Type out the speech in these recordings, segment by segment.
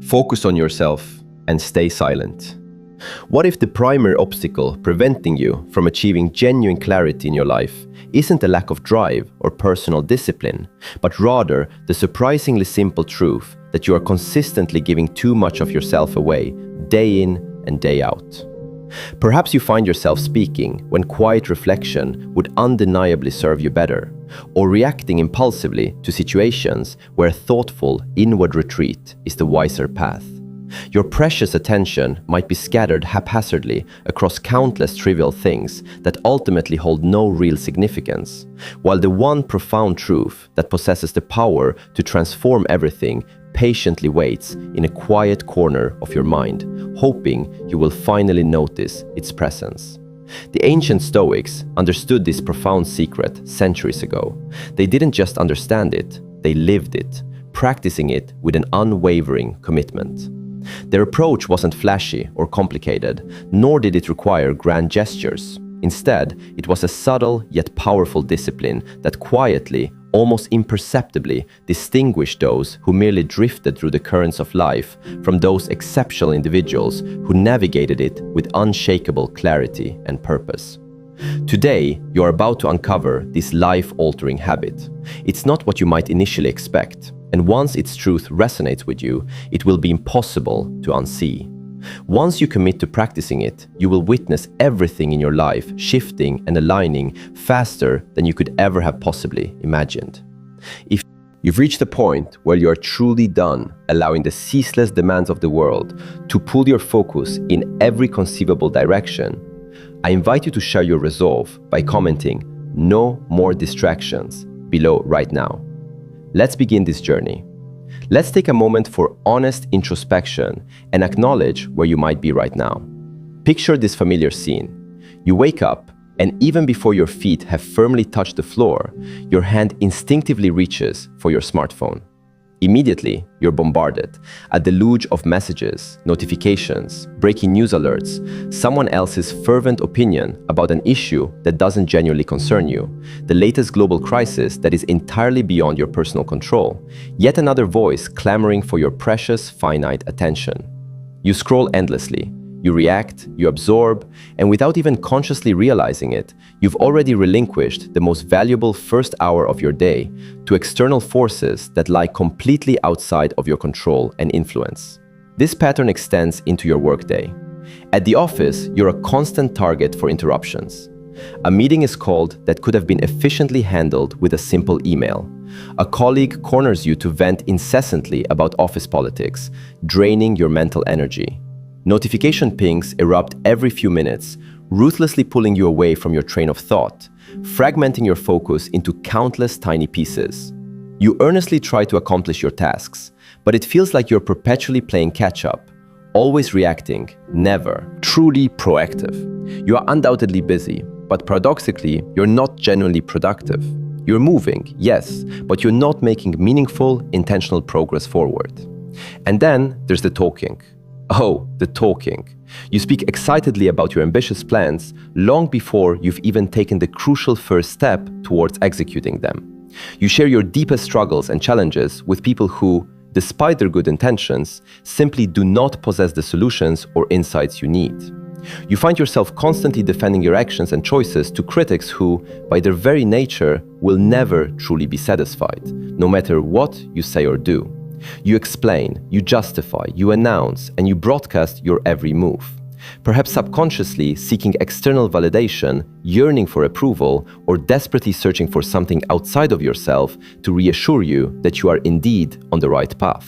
Focus on yourself and stay silent. What if the primary obstacle preventing you from achieving genuine clarity in your life isn't a lack of drive or personal discipline, but rather the surprisingly simple truth that you are consistently giving too much of yourself away, day in and day out? Perhaps you find yourself speaking when quiet reflection would undeniably serve you better, or reacting impulsively to situations where thoughtful inward retreat is the wiser path. Your precious attention might be scattered haphazardly across countless trivial things that ultimately hold no real significance, while the one profound truth that possesses the power to transform everything patiently waits in a quiet corner of your mind, hoping you will finally notice its presence. The ancient Stoics understood this profound secret centuries ago. They didn't just understand it, they lived it, practicing it with an unwavering commitment. Their approach wasn't flashy or complicated, nor did it require grand gestures. Instead, it was a subtle yet powerful discipline that quietly, almost imperceptibly, distinguished those who merely drifted through the currents of life from those exceptional individuals who navigated it with unshakable clarity and purpose. Today, you are about to uncover this life-altering habit. It's not what you might initially expect, and once its truth resonates with you, it will be impossible to unsee. Once you commit to practicing it, you will witness everything in your life shifting and aligning faster than you could ever have possibly imagined. If you've reached a point where you are truly done allowing the ceaseless demands of the world to pull your focus in every conceivable direction, I invite you to share your resolve by commenting "No more distractions" below right now. Let's begin this journey. Let's take a moment for honest introspection and acknowledge where you might be right now. Picture this familiar scene. You wake up, and even before your feet have firmly touched the floor, your hand instinctively reaches for your smartphone. Immediately, you're bombarded. A deluge of messages, notifications, breaking news alerts, someone else's fervent opinion about an issue that doesn't genuinely concern you, the latest global crisis that is entirely beyond your personal control, yet another voice clamoring for your precious, finite attention. You scroll endlessly. You react, you absorb, and without even consciously realizing it, you've already relinquished the most valuable first hour of your day to external forces that lie completely outside of your control and influence. This pattern extends into your workday. At the office, you're a constant target for interruptions. A meeting is called that could have been efficiently handled with a simple email. A colleague corners you to vent incessantly about office politics, draining your mental energy. Notification pings erupt every few minutes, ruthlessly pulling you away from your train of thought, fragmenting your focus into countless tiny pieces. You earnestly try to accomplish your tasks, but it feels like you're perpetually playing catch-up, always reacting, never truly proactive. You are undoubtedly busy, but paradoxically, you're not genuinely productive. You're moving, yes, but you're not making meaningful, intentional progress forward. And then there's the talking. Oh, the talking. You speak excitedly about your ambitious plans long before you've even taken the crucial first step towards executing them. You share your deepest struggles and challenges with people who, despite their good intentions, simply do not possess the solutions or insights you need. You find yourself constantly defending your actions and choices to critics who, by their very nature, will never truly be satisfied, no matter what you say or do. You explain, you justify, you announce, and you broadcast your every move. Perhaps subconsciously seeking external validation, yearning for approval, or desperately searching for something outside of yourself to reassure you that you are indeed on the right path.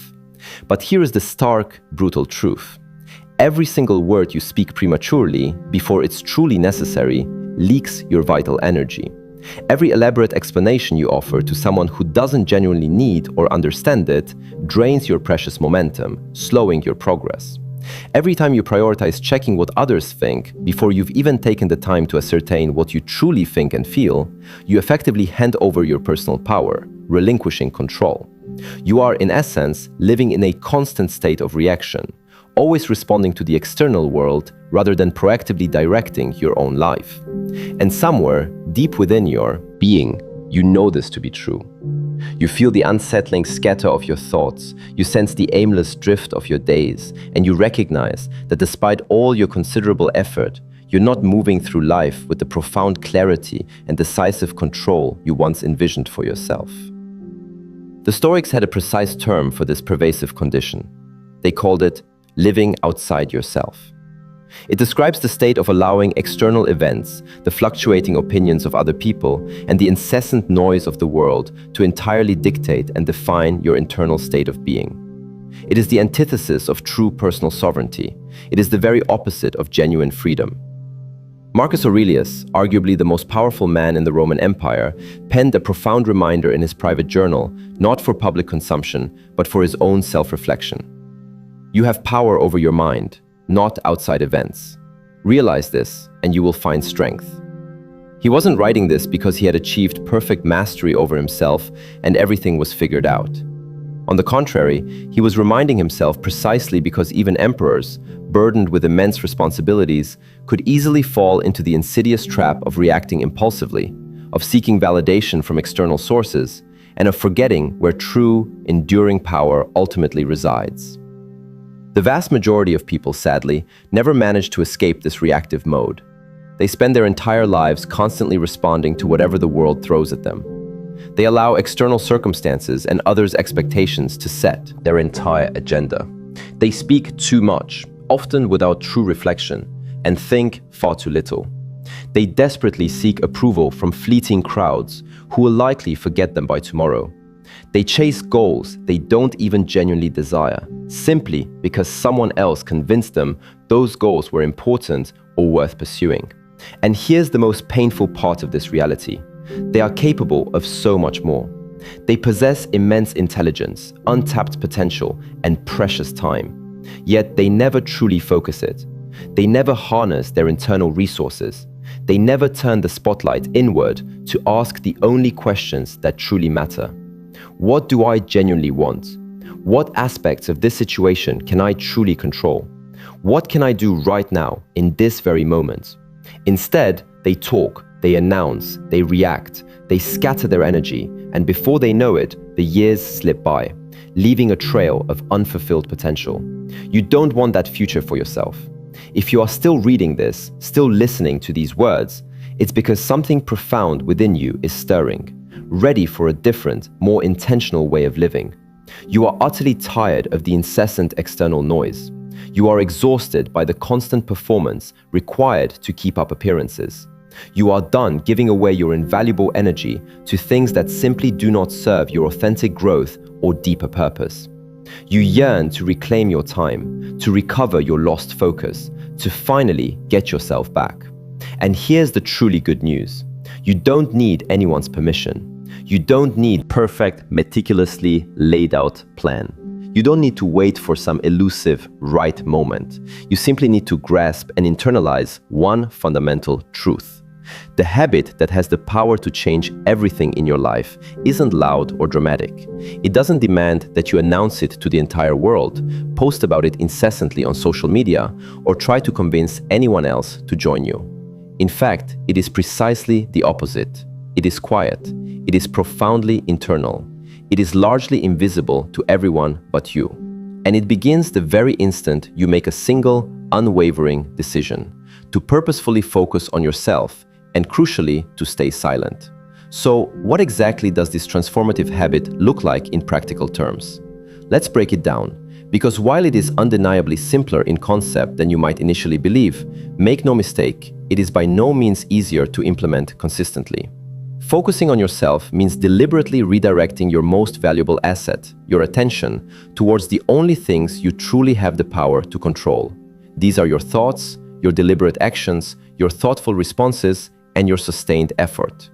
But here is the stark, brutal truth. Every single word you speak prematurely, before it's truly necessary, leaks your vital energy. Every elaborate explanation you offer to someone who doesn't genuinely need or understand it drains your precious momentum, slowing your progress. Every time you prioritize checking what others think before you've even taken the time to ascertain what you truly think and feel, you effectively hand over your personal power, relinquishing control. You are, in essence, living in a constant state of reaction, always responding to the external world rather than proactively directing your own life. And somewhere, deep within your being, you know this to be true. You feel the unsettling scatter of your thoughts, you sense the aimless drift of your days, and you recognize that despite all your considerable effort, you're not moving through life with the profound clarity and decisive control you once envisioned for yourself. The Stoics had a precise term for this pervasive condition. They called it living outside yourself. It describes the state of allowing external events, the fluctuating opinions of other people, and the incessant noise of the world to entirely dictate and define your internal state of being. It is the antithesis of true personal sovereignty. It is the very opposite of genuine freedom. Marcus Aurelius, arguably the most powerful man in the Roman Empire, penned a profound reminder in his private journal, not for public consumption, but for his own self-reflection. You have power over your mind, not outside events. Realize this, and you will find strength. He wasn't writing this because he had achieved perfect mastery over himself and everything was figured out. On the contrary, he was reminding himself precisely because even emperors, burdened with immense responsibilities, could easily fall into the insidious trap of reacting impulsively, of seeking validation from external sources, and of forgetting where true, enduring power ultimately resides. The vast majority of people, sadly, never manage to escape this reactive mode. They spend their entire lives constantly responding to whatever the world throws at them. They allow external circumstances and others' expectations to set their entire agenda. They speak too much, often without true reflection, and think far too little. They desperately seek approval from fleeting crowds who will likely forget them by tomorrow. They chase goals they don't even genuinely desire, simply because someone else convinced them those goals were important or worth pursuing. And here's the most painful part of this reality. They are capable of so much more. They possess immense intelligence, untapped potential, and precious time. Yet they never truly focus it. They never harness their internal resources. They never turn the spotlight inward to ask the only questions that truly matter. What do I genuinely want? What aspects of this situation can I truly control? What can I do right now, in this very moment? Instead, they talk, they announce, they react, they scatter their energy, and before they know it, the years slip by, leaving a trail of unfulfilled potential. You don't want that future for yourself. If you are still reading this, still listening to these words, it's because something profound within you is stirring, ready for a different, more intentional way of living. You are utterly tired of the incessant external noise. You are exhausted by the constant performance required to keep up appearances. You are done giving away your invaluable energy to things that simply do not serve your authentic growth or deeper purpose. You yearn to reclaim your time, to recover your lost focus, to finally get yourself back. And here's the truly good news. You don't need anyone's permission. You don't need a perfect, meticulously laid out plan. You don't need to wait for some elusive right moment. You simply need to grasp and internalize one fundamental truth. The habit that has the power to change everything in your life isn't loud or dramatic. It doesn't demand that you announce it to the entire world, post about it incessantly on social media, or try to convince anyone else to join you. In fact, it is precisely the opposite. It is quiet. It is profoundly internal. It is largely invisible to everyone but you. And it begins the very instant you make a single, unwavering decision to purposefully focus on yourself and, crucially, to stay silent. So, what exactly does this transformative habit look like in practical terms? Let's break it down, because while it is undeniably simpler in concept than you might initially believe, make no mistake, it is by no means easier to implement consistently. Focusing on yourself means deliberately redirecting your most valuable asset, your attention, towards the only things you truly have the power to control. These are your thoughts, your deliberate actions, your thoughtful responses, and your sustained effort.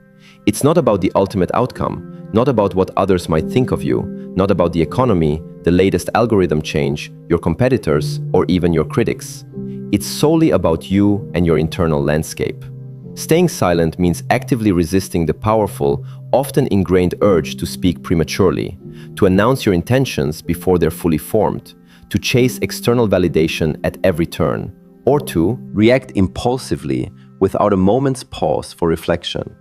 It's not about the ultimate outcome, not about what others might think of you, not about the economy, the latest algorithm change, your competitors, or even your critics. It's solely about you and your internal landscape. Staying silent means actively resisting the powerful, often ingrained urge to speak prematurely, to announce your intentions before they're fully formed, to chase external validation at every turn, or to react impulsively without a moment's pause for reflection.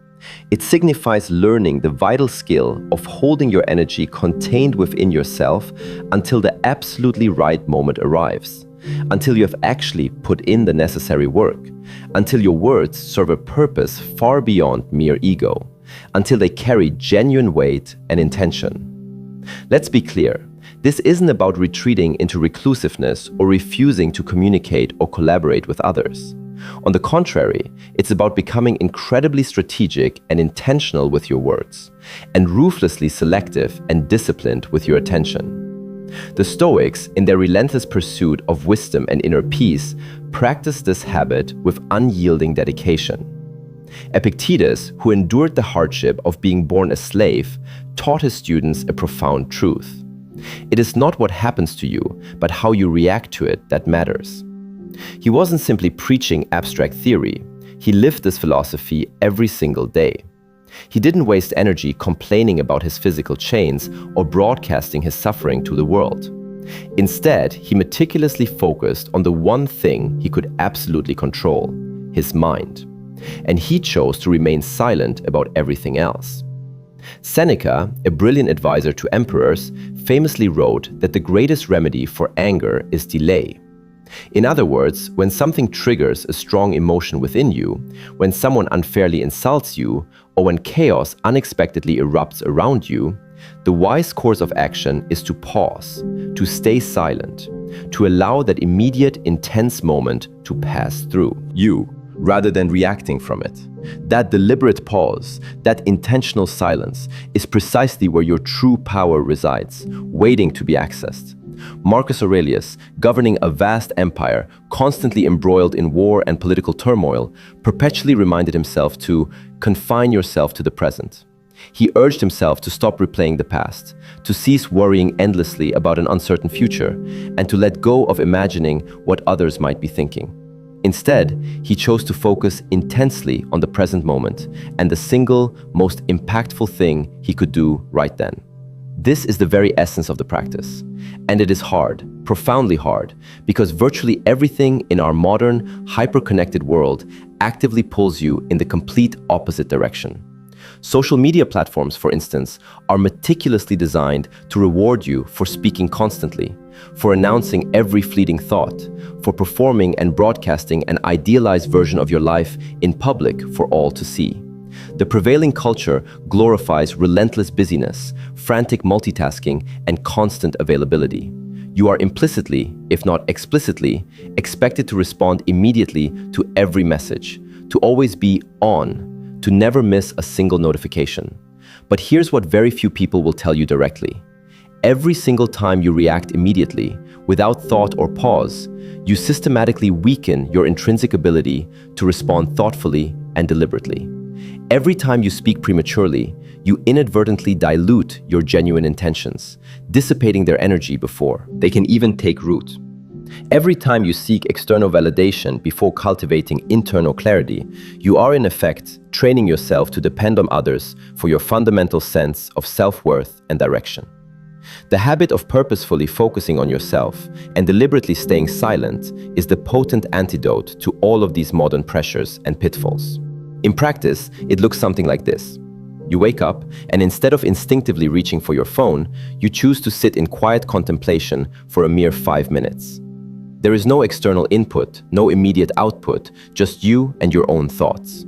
It signifies learning the vital skill of holding your energy contained within yourself until the absolutely right moment arrives, until you have actually put in the necessary work, until your words serve a purpose far beyond mere ego, until they carry genuine weight and intention. Let's be clear, this isn't about retreating into reclusiveness or refusing to communicate or collaborate with others. On the contrary, it's about becoming incredibly strategic and intentional with your words, and ruthlessly selective and disciplined with your attention. The Stoics, in their relentless pursuit of wisdom and inner peace, practiced this habit with unyielding dedication. Epictetus, who endured the hardship of being born a slave, taught his students a profound truth. It is not what happens to you, but how you react to it that matters. He wasn't simply preaching abstract theory, he lived this philosophy every single day. He didn't waste energy complaining about his physical chains or broadcasting his suffering to the world. Instead, he meticulously focused on the one thing he could absolutely control, his mind. And he chose to remain silent about everything else. Seneca, a brilliant advisor to emperors, famously wrote that the greatest remedy for anger is delay. In other words, when something triggers a strong emotion within you, when someone unfairly insults you, or when chaos unexpectedly erupts around you, the wise course of action is to pause, to stay silent, to allow that immediate, intense moment to pass through you, rather than reacting from it. That deliberate pause, that intentional silence, is precisely where your true power resides, waiting to be accessed. Marcus Aurelius, governing a vast empire, constantly embroiled in war and political turmoil, perpetually reminded himself to confine yourself to the present. He urged himself to stop replaying the past, to cease worrying endlessly about an uncertain future, and to let go of imagining what others might be thinking. Instead, he chose to focus intensely on the present moment and the single, most impactful thing he could do right then. This is the very essence of the practice. And it is hard, profoundly hard, because virtually everything in our modern, hyper-connected world actively pulls you in the complete opposite direction. Social media platforms, for instance, are meticulously designed to reward you for speaking constantly, for announcing every fleeting thought, for performing and broadcasting an idealized version of your life in public for all to see. The prevailing culture glorifies relentless busyness, frantic multitasking, and constant availability. You are implicitly, if not explicitly, expected to respond immediately to every message, to always be on, to never miss a single notification. But here's what very few people will tell you directly. Every single time you react immediately, without thought or pause, you systematically weaken your intrinsic ability to respond thoughtfully and deliberately. Every time you speak prematurely, you inadvertently dilute your genuine intentions, dissipating their energy before they can even take root. Every time you seek external validation before cultivating internal clarity, you are in effect training yourself to depend on others for your fundamental sense of self-worth and direction. The habit of purposefully focusing on yourself and deliberately staying silent is the potent antidote to all of these modern pressures and pitfalls. In practice, it looks something like this. You wake up, and instead of instinctively reaching for your phone, you choose to sit in quiet contemplation for a mere 5 minutes. There is no external input, no immediate output, just you and your own thoughts.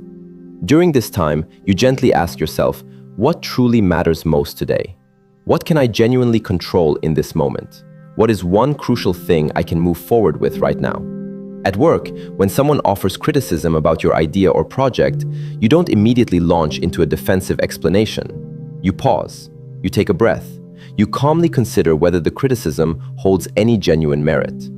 During this time, you gently ask yourself, what truly matters most today? What can I genuinely control in this moment? What is one crucial thing I can move forward with right now? At work, when someone offers criticism about your idea or project, you don't immediately launch into a defensive explanation. You pause, you take a breath, you calmly consider whether the criticism holds any genuine merit.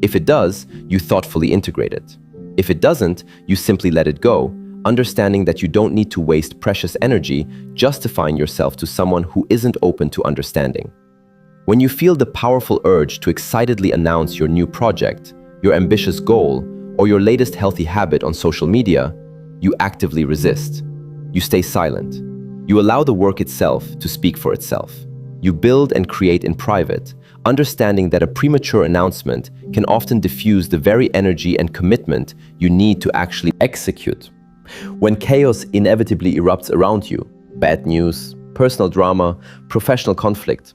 If it does, you thoughtfully integrate it. If it doesn't, you simply let it go, understanding that you don't need to waste precious energy justifying yourself to someone who isn't open to understanding. When you feel the powerful urge to excitedly announce your new project, your ambitious goal, or your latest healthy habit on social media, you actively resist. You stay silent. You allow the work itself to speak for itself. You build and create in private, understanding that a premature announcement can often diffuse the very energy and commitment you need to actually execute. When chaos inevitably erupts around you, bad news, personal drama, professional conflict,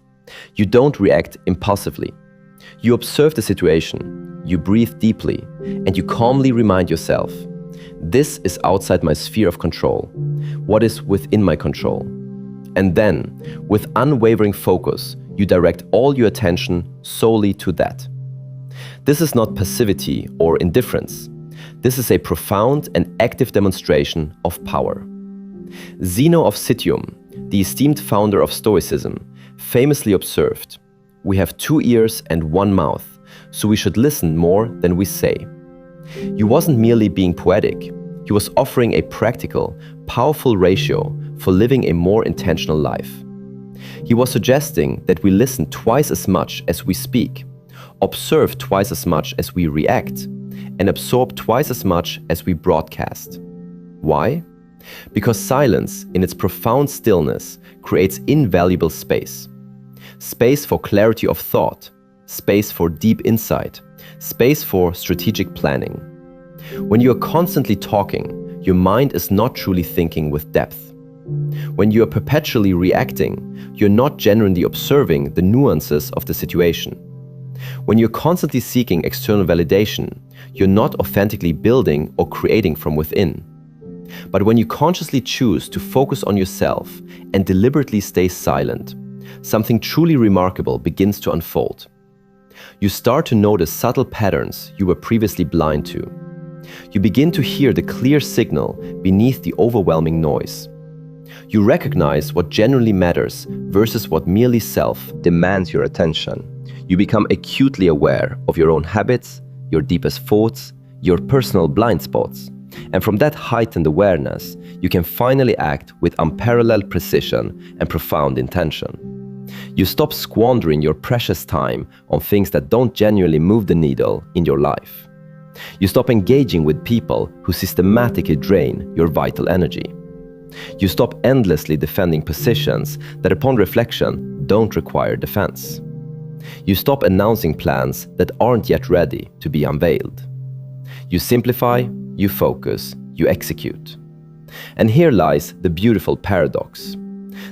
you don't react impulsively. You observe the situation, you breathe deeply, and you calmly remind yourself, this is outside my sphere of control. What is within my control? And then, with unwavering focus, you direct all your attention solely to that. This is not passivity or indifference. This is a profound and active demonstration of power. Zeno of Citium, the esteemed founder of Stoicism, famously observed, "We have 2 ears and 1 mouth, so we should listen more than we say." He wasn't merely being poetic, he was offering a practical, powerful ratio for living a more intentional life. He was suggesting that we listen twice as much as we speak, observe twice as much as we react, and absorb twice as much as we broadcast. Why? Because silence, in its profound stillness, creates invaluable space. Space for clarity of thought, space for deep insight, space for strategic planning. When you are constantly talking, your mind is not truly thinking with depth. When you are perpetually reacting, you're not genuinely observing the nuances of the situation. When you're constantly seeking external validation, you're not authentically building or creating from within. But when you consciously choose to focus on yourself and deliberately stay silent, something truly remarkable begins to unfold. You start to notice subtle patterns you were previously blind to. You begin to hear the clear signal beneath the overwhelming noise. You recognize what genuinely matters versus what merely demands your attention. You become acutely aware of your own habits, your deepest thoughts, your personal blind spots. And from that heightened awareness, you can finally act with unparalleled precision and profound intention. You stop squandering your precious time on things that don't genuinely move the needle in your life. You stop engaging with people who systematically drain your vital energy. You stop endlessly defending positions that, upon reflection, don't require defense. You stop announcing plans that aren't yet ready to be unveiled. You simplify, you focus, you execute. And here lies the beautiful paradox.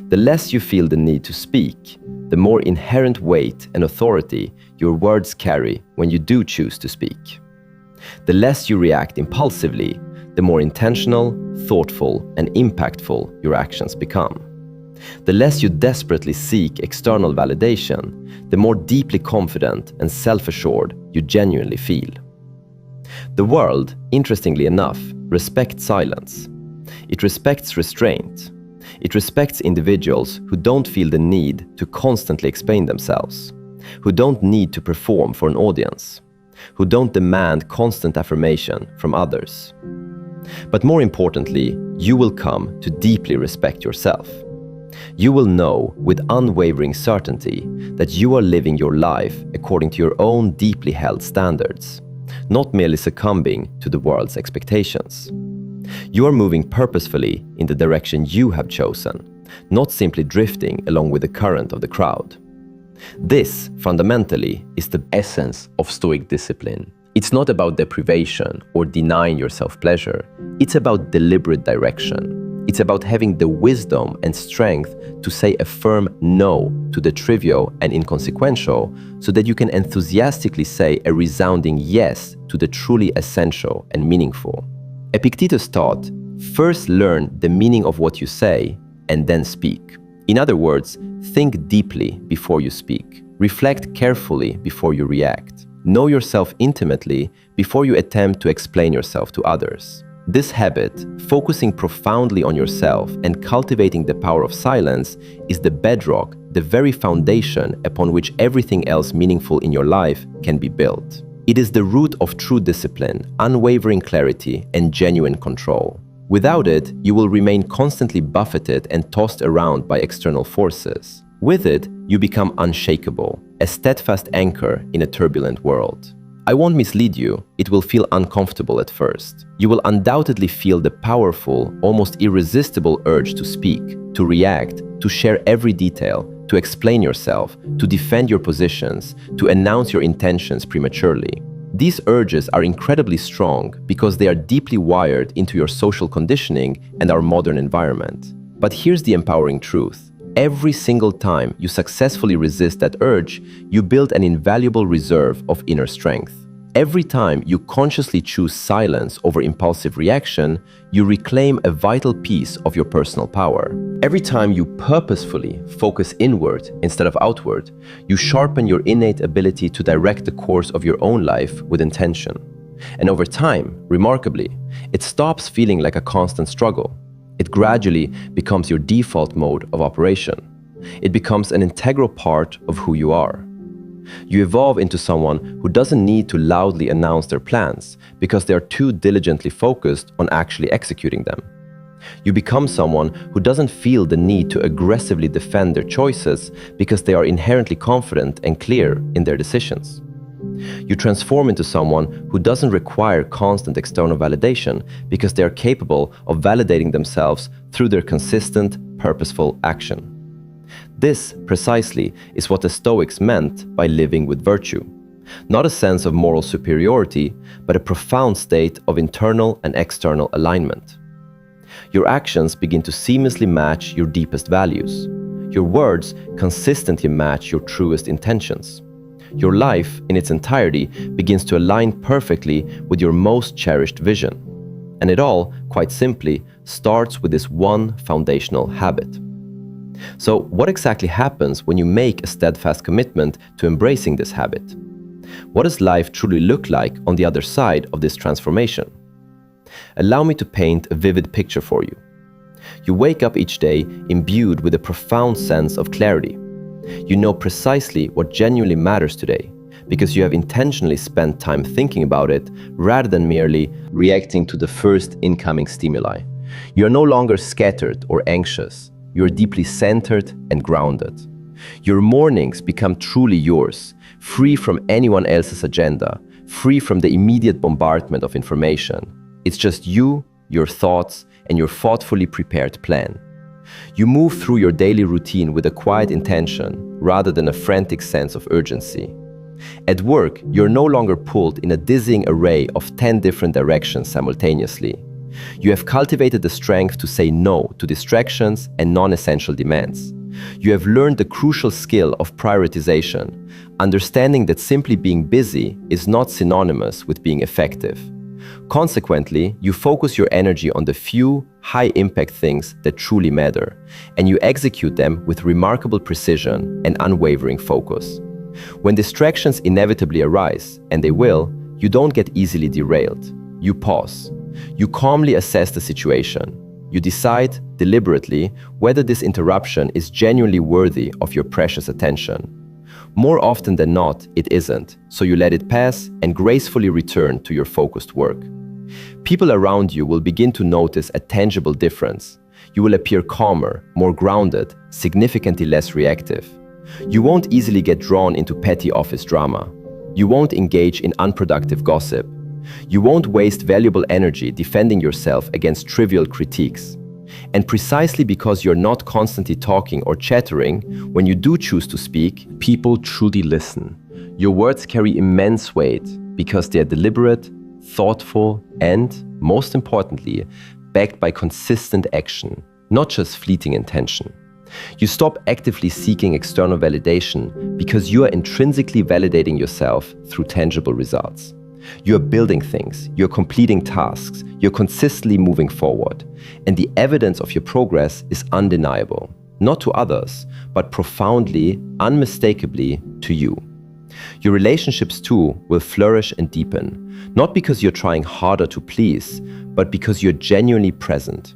The less you feel the need to speak, the more inherent weight and authority your words carry when you do choose to speak. The less you react impulsively, the more intentional, thoughtful, and impactful your actions become. The less you desperately seek external validation, the more deeply confident and self-assured you genuinely feel. The world, interestingly enough, respects silence. It respects restraint. It respects individuals who don't feel the need to constantly explain themselves, who don't need to perform for an audience, who don't demand constant affirmation from others. But more importantly, you will come to deeply respect yourself. You will know with unwavering certainty that you are living your life according to your own deeply held standards, not merely succumbing to the world's expectations. You are moving purposefully in the direction you have chosen, not simply drifting along with the current of the crowd. This, fundamentally, is the essence of Stoic discipline. It's not about deprivation or denying yourself pleasure. It's about deliberate direction. It's about having the wisdom and strength to say a firm no to the trivial and inconsequential so that you can enthusiastically say a resounding yes to the truly essential and meaningful. Epictetus taught, first learn the meaning of what you say and then speak. In other words, think deeply before you speak. Reflect carefully before you react. Know yourself intimately before you attempt to explain yourself to others. This habit, focusing profoundly on yourself and cultivating the power of silence, is the bedrock, the very foundation upon which everything else meaningful in your life can be built. It is the root of true discipline, unwavering clarity, and genuine control. Without it, you will remain constantly buffeted and tossed around by external forces. With it, you become unshakable, a steadfast anchor in a turbulent world. I won't mislead you, it will feel uncomfortable at first. You will undoubtedly feel the powerful, almost irresistible urge to speak, to react, to share every detail, to explain yourself, to defend your positions, to announce your intentions prematurely. These urges are incredibly strong because they are deeply wired into your social conditioning and our modern environment. But here's the empowering truth. Every single time you successfully resist that urge, you build an invaluable reserve of inner strength. Every time you consciously choose silence over impulsive reaction, you reclaim a vital piece of your personal power. Every time you purposefully focus inward instead of outward, you sharpen your innate ability to direct the course of your own life with intention. And over time, remarkably, it stops feeling like a constant struggle. It gradually becomes your default mode of operation. It becomes an integral part of who you are. You evolve into someone who doesn't need to loudly announce their plans because they are too diligently focused on actually executing them. You become someone who doesn't feel the need to aggressively defend their choices because they are inherently confident and clear in their decisions. You transform into someone who doesn't require constant external validation because they are capable of validating themselves through their consistent, purposeful action. This, precisely, is what the Stoics meant by living with virtue. Not a sense of moral superiority, but a profound state of internal and external alignment. Your actions begin to seamlessly match your deepest values. Your words consistently match your truest intentions. Your life, in its entirety, begins to align perfectly with your most cherished vision. And it all, quite simply, starts with this one foundational habit. So, what exactly happens when you make a steadfast commitment to embracing this habit? What does life truly look like on the other side of this transformation? Allow me to paint a vivid picture for you. You wake up each day imbued with a profound sense of clarity. You know precisely what genuinely matters today, because you have intentionally spent time thinking about it rather than merely reacting to the first incoming stimuli. You are no longer scattered or anxious. You are deeply centered and grounded. Your mornings become truly yours, free from anyone else's agenda, free from the immediate bombardment of information. It's just you, your thoughts, and your thoughtfully prepared plan. You move through your daily routine with a quiet intention rather than a frantic sense of urgency. At work, you're no longer pulled in a dizzying array of 10 different directions simultaneously. You have cultivated the strength to say no to distractions and non-essential demands. You have learned the crucial skill of prioritization, understanding that simply being busy is not synonymous with being effective. Consequently, you focus your energy on the few, high-impact things that truly matter, and you execute them with remarkable precision and unwavering focus. When distractions inevitably arise, and they will, you don't get easily derailed. You pause. You calmly assess the situation. You decide, deliberately, whether this interruption is genuinely worthy of your precious attention. More often than not, it isn't, so you let it pass and gracefully return to your focused work. People around you will begin to notice a tangible difference. You will appear calmer, more grounded, significantly less reactive. You won't easily get drawn into petty office drama. You won't engage in unproductive gossip. You won't waste valuable energy defending yourself against trivial critiques. And precisely because you're not constantly talking or chattering, when you do choose to speak, people truly listen. Your words carry immense weight because they are deliberate, thoughtful, and, most importantly, backed by consistent action, not just fleeting intention. You stop actively seeking external validation because you are intrinsically validating yourself through tangible results. You're building things, you're completing tasks, you're consistently moving forward, and the evidence of your progress is undeniable, not to others, but profoundly, unmistakably to you. Your relationships too will flourish and deepen, not because you're trying harder to please, but because you're genuinely present.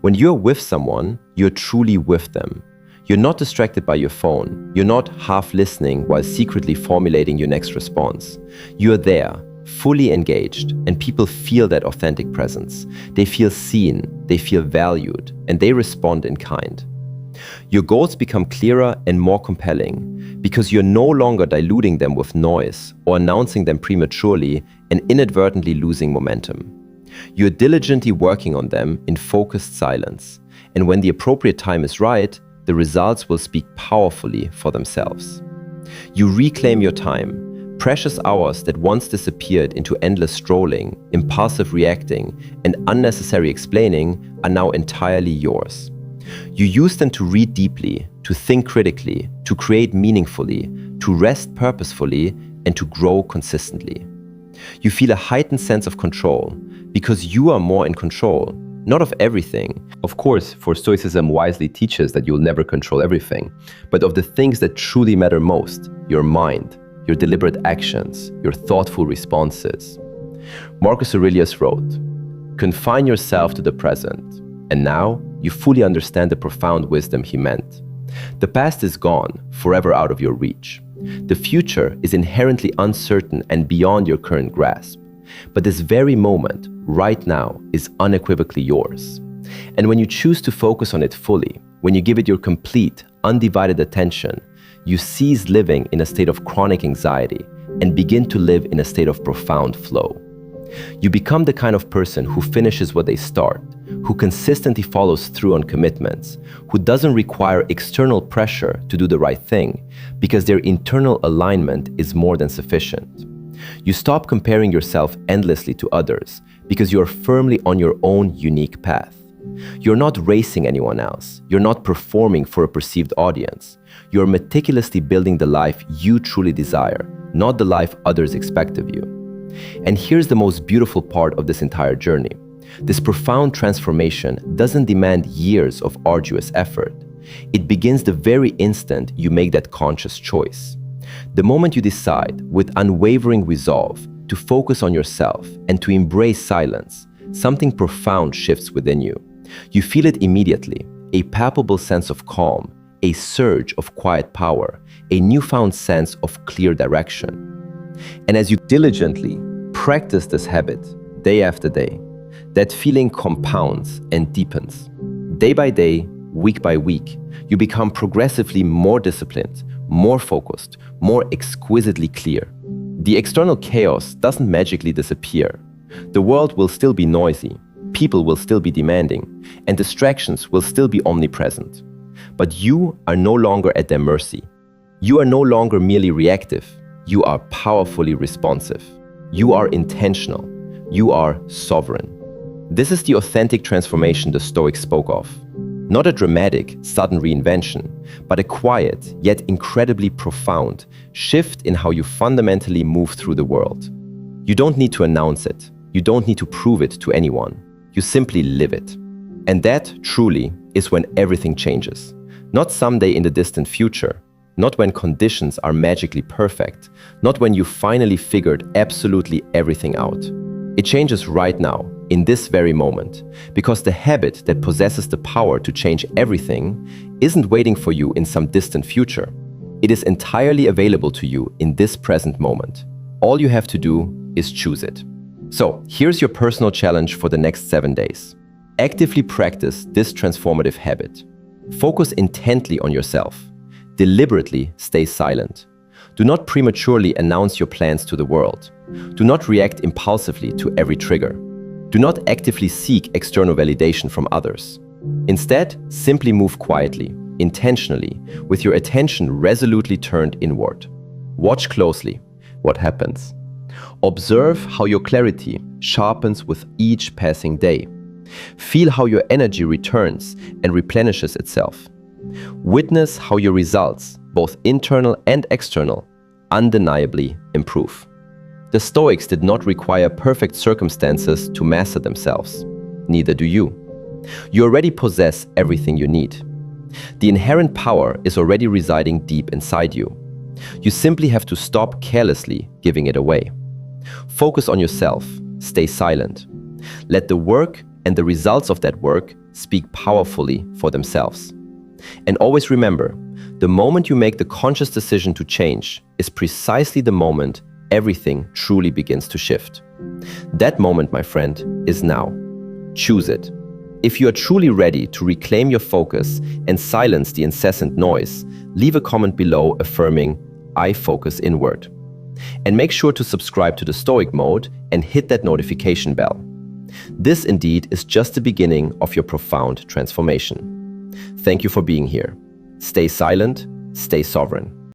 When you're with someone, you're truly with them. You're not distracted by your phone. You're not half listening while secretly formulating your next response. You're there, fully engaged, and people feel that authentic presence. They feel seen, they feel valued, and they respond in kind. Your goals become clearer and more compelling because you're no longer diluting them with noise or announcing them prematurely and inadvertently losing momentum. You're diligently working on them in focused silence, and when the appropriate time is right, the results will speak powerfully for themselves. You reclaim your time, Precious hours that once disappeared into endless strolling, impulsive reacting, and unnecessary explaining are now entirely yours. You use them to read deeply, to think critically, to create meaningfully, to rest purposefully, and to grow consistently. You feel a heightened sense of control because you are more in control, not of everything. Of course, for Stoicism wisely teaches that you'll never control everything, but of the things that truly matter most: your mind, your deliberate actions, your thoughtful responses. Marcus Aurelius wrote, "Confine yourself to the present, and now you fully understand the profound wisdom he meant. The past is gone, forever out of your reach. The future is inherently uncertain and beyond your current grasp. But this very moment, right now, is unequivocally yours. And when you choose to focus on it fully, when you give it your complete, undivided attention, you cease living in a state of chronic anxiety and begin to live in a state of profound flow. You become the kind of person who finishes what they start, who consistently follows through on commitments, who doesn't require external pressure to do the right thing because their internal alignment is more than sufficient. You stop comparing yourself endlessly to others because you're firmly on your own unique path. You're not racing anyone else. You're not performing for a perceived audience. You're meticulously building the life you truly desire, not the life others expect of you. And here's the most beautiful part of this entire journey. This profound transformation doesn't demand years of arduous effort. It begins the very instant you make that conscious choice. The moment you decide, with unwavering resolve, to focus on yourself and to embrace silence, something profound shifts within you. You feel it immediately, a palpable sense of calm, a surge of quiet power, a newfound sense of clear direction. And as you diligently practice this habit day after day, that feeling compounds and deepens. Day by day, week by week, you become progressively more disciplined, more focused, more exquisitely clear. The external chaos doesn't magically disappear. The world will still be noisy, people will still be demanding, and distractions will still be omnipresent. But you are no longer at their mercy. You are no longer merely reactive. You are powerfully responsive. You are intentional. You are sovereign. This is the authentic transformation the Stoics spoke of. Not a dramatic, sudden reinvention, but a quiet, yet incredibly profound shift in how you fundamentally move through the world. You don't need to announce it. You don't need to prove it to anyone. You simply live it. And that, truly, is when everything changes. Not someday in the distant future, not when conditions are magically perfect, not when you finally figured absolutely everything out. It changes right now, in this very moment, because the habit that possesses the power to change everything isn't waiting for you in some distant future. It is entirely available to you in this present moment. All you have to do is choose it. So, here's your personal challenge for the next 7 days. Actively practice this transformative habit. Focus intently on yourself. Deliberately stay silent. Do not prematurely announce your plans to the world. Do not react impulsively to every trigger. Do not actively seek external validation from others. Instead, simply move quietly, intentionally, with your attention resolutely turned inward. Watch closely what happens. Observe how your clarity sharpens with each passing day. Feel how your energy returns and replenishes itself. Witness how your results, both internal and external, undeniably improve. The Stoics did not require perfect circumstances to master themselves. Neither do you. You already possess everything you need. The inherent power is already residing deep inside you. You simply have to stop carelessly giving it away. Focus on yourself. Stay silent. Let the work and the results of that work speak powerfully for themselves. And always remember, the moment you make the conscious decision to change is precisely the moment everything truly begins to shift. That moment, my friend, is now. Choose it. If you are truly ready to reclaim your focus and silence the incessant noise, leave a comment below affirming, "I focus inward." And make sure to subscribe to the Stoic Mode and hit that notification bell. This indeed is just the beginning of your profound transformation. Thank you for being here. Stay silent, stay sovereign.